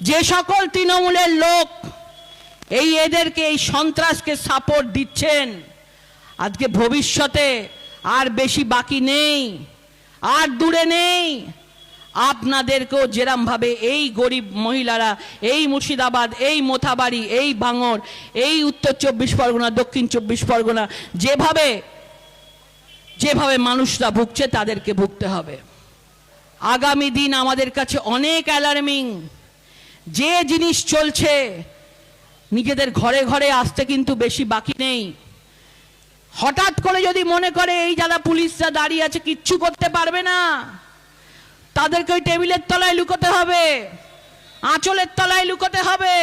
যে সকল তৃণমূলের লোক এদেরকে এই সন্ত্রাসকে সাপোর্ট দিচ্ছেন, আজকে ভবিষ্যতে আর বেশি বাকি নেই, আর দূরে নেই। আপনাদেরকেও যেরম ভাবে এই গরিব মহিলারা, এই মুর্শিদাবাদ, এই মোথাবাড়ি, এই ভাঙড়, এই উত্তর 24 পরগনা, দক্ষিণ 24 পরগনা, যেভাবে মানুষরা ভুগছে তাদেরকে ভুগতে হবে। আগামী দিন আমাদের কাছে অনেক অ্যালার্মিং। যে জিনিস চলছে, নিজেদের ঘরে ঘরে আসতে কিন্তু বেশি বাকি নেই। হঠাৎ করে যদি মনে করে এই যারা পুলিশরা দাঁড়িয়ে আছে কিচ্ছু করতে পারবে না, তাদেরকে ওই টেবিলের তলায় লুকোতে হবে, আঁচলের তলায় লুকোতে হবে,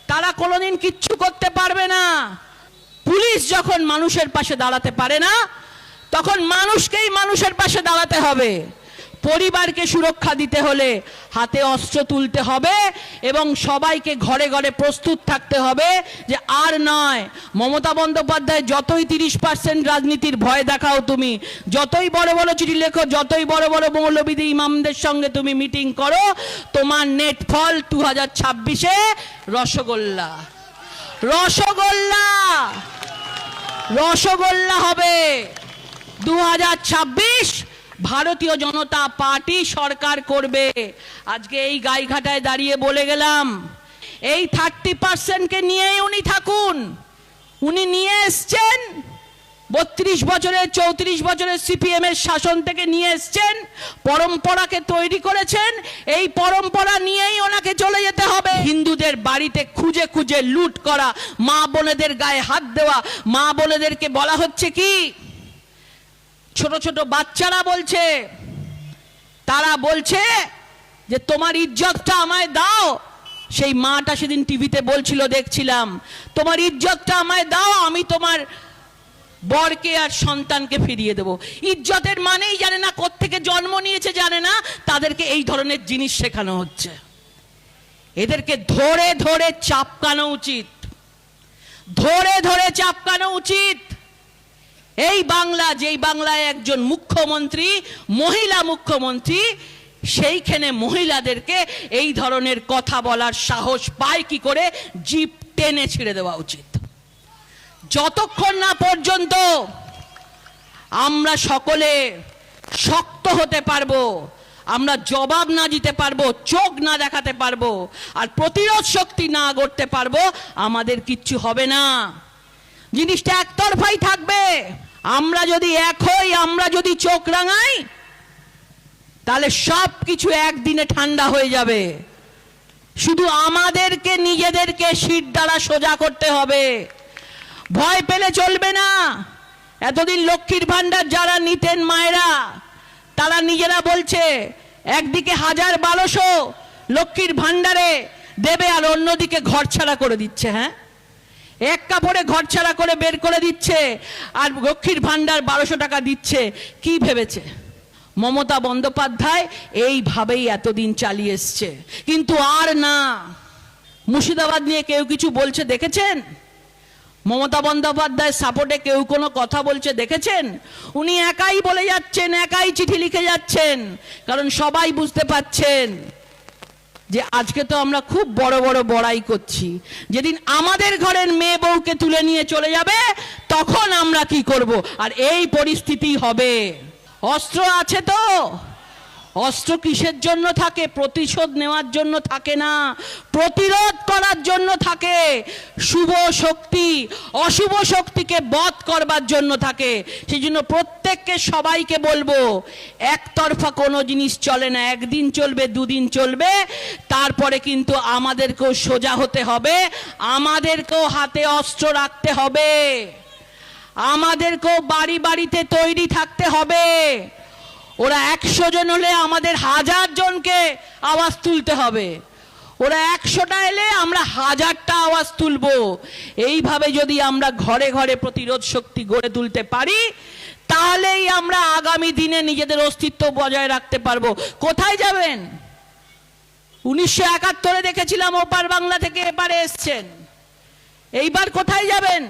তারা কোনোদিন কিচ্ছু করতে পারবে না। পুলিশ যখন মানুষের পাশে দাঁড়াতে পারে না, তখন মানুষকেই মানুষের পাশে দাঁড়াতে হবে। পরিবারকে সুরক্ষা দিতে হলে হাতে অস্ত্র তুলতে হবে এবং সবাইকে ঘরে ঘরে প্রস্তুত থাকতে হবে যে আর নয়। মমতা বন্দ্যোপাধ্যায় যতই 30% রাজনীতির ভয় দেখাও, তুমি যতই বড় বড় চিঠি লেখো, যতই বড় বড় মৌলবিদি ইমামদের সঙ্গে তুমি মিটিং করো, তোমার নেট ফল 2026-এ রসগোল্লা, রসগোল্লা, রসগোল্লা হবে। 2026 ভারতীয় জনতা পার্টি সরকার করবে। আজকে এই গাইঘাটায় দাঁড়িয়ে বলে গেলাম, এই 30%কে নিয়েই উনি থাকুন। উনি নিয়ে এসছেন 32 বছরের 34 বছরের সিপিএম এর শাসন থেকে নিয়ে এসছেন, পরম্পরাকে তৈরি করেছেন। এই পরম্পরা নিয়েই ওনাকে চলে যেতে হবে। হিন্দুদের বাড়িতে খুঁজে খুঁজে লুট করা, মা বোনেদের গায়ে হাত দেওয়া, মা বোনেদেরকে বলা হচ্ছে কি, ছোট ছোট বাচ্চারা বলছে, তারা বলছে যে তোমার ইজ্জতটা আমায় দাও। সেই মাটা সেদিন টিভিতে বলছিল, দেখছিলাম, তোমার ইজ্জতটা আমায় দাও, আমি তোমার বরকে আর সন্তানকে ফিরিয়ে দেব। ইজ্জতের মানেই জানে না, কোত্থেকে জন্ম নিয়েছে জানে না, তাদেরকে এই ধরনের জিনিস শেখানো হচ্ছে। এদেরকে ধরে ধরে চাপকানো উচিত, ধরে ধরে চাপকানো উচিত। এই বাংলা, যেই বাংলায় একজন মুখ্যমন্ত্রী, মহিলা মুখ্যমন্ত্রী, সেইখানে মহিলাদেরকে এই ধরনের কথা বলার সাহস পায় কি করে? জিপ টেনে ছিঁড়ে দেওয়া উচিত। যতক্ষণ না পর্যন্ত আমরা সকলে শক্ত হতে পারবো, আমরা জবাব না দিতে পারবো, চোখ না দেখাতে পারবো, আর প্রতিরোধ শক্তি না গড়তে পারবো, আমাদের কিচ্ছু হবে না। জিনিসটা একতরফাই থাকবে। আমরা যদি এক হই, আমরা যদি চোখ রাঙাই, তাহলে সব কিছু একদিনে ঠান্ডা হয়ে যাবে। শুধু আমাদেরকে নিজেদেরকে শির দ্বারা সোজা করতে হবে, ভয় পেলে চলবে না। এতদিন লক্ষ্মীর ভান্ডার যারা নিতেন মায়েরা, তারা নিজেরা বলছে একদিকে 1000-1200 লক্ষ্মীর ভান্ডারে দেবে, আর অন্যদিকে ঘর ছাড়া করে দিচ্ছে। হ্যাঁ, এক কাপড়ে ঘর ছাড়া করে বের করে দিচ্ছে, আর লক্ষ্মীর ভান্ডার 1200 টাকা দিচ্ছে। কি ভেবেছে? মমতা বন্দ্যোপাধ্যায় এইভাবেই এতদিন চালিয়ে এসছে, কিন্তু আর না। মুর্শিদাবাদ নিয়ে কেউ কিছু বলছে দেখেছেন? মমতা বন্দ্যোপাধ্যায়ের সাপোর্টে কেউ কোনো কথা বলছে দেখেছেন? উনি একাই বলে যাচ্ছেন, একাই চিঠি লিখে যাচ্ছেন, কারণ সবাই বুঝতে পাচ্ছেন যে আজকে তো আমরা খুব বড় বড় বড়াই করছি, যেদিন আমাদের ঘরের মেয়ে বউকে তুলে নিয়ে চলে যাবে তখন আমরা কি করব? আর এই পরিস্থিতি হবে। অস্ত্র আছে তো, অস্ত্র কিসের জন্য থাকে? প্রতিশোধ নেওয়ার জন্য থাকে না, প্রতিরোধ করার জন্য থাকে। শুভ শক্তি অশুভ শক্তিকে বধ করবার জন্য থাকে। সেই জন্য প্রত্যেককে, সবাইকে বলবো, একতরফা কোনো জিনিস চলে না। একদিন চলবে, দুদিন চলবে, তারপরে কিন্তু আমাদেরকেও সোজা হতে হবে, আমাদেরকেও হাতে অস্ত্র রাখতে হবে, আমাদেরকেও বাড়ি বাড়িতে তৈরি থাকতে হবে। ওরা 100 জন হলে আমাদের 1000 জনকে আওয়াজ তুলতে হবে। ওরা 100টা এলে আমরা 1000টা আওয়াজ তুলবো। এইভাবে যদি আমরা ঘরে ঘরে প্রতিরোধ শক্তি গড়ে তুলতে পারি, তাহলেই আমরা আগামী দিনে নিজেদের অস্তিত্ব বজায় রাখতে পারবো। কোথায় যাবেন? 1971-এ দেখেছিলাম ওপার বাংলা থেকে এপারে এসছেন, এইবার কোথায় যাবেন?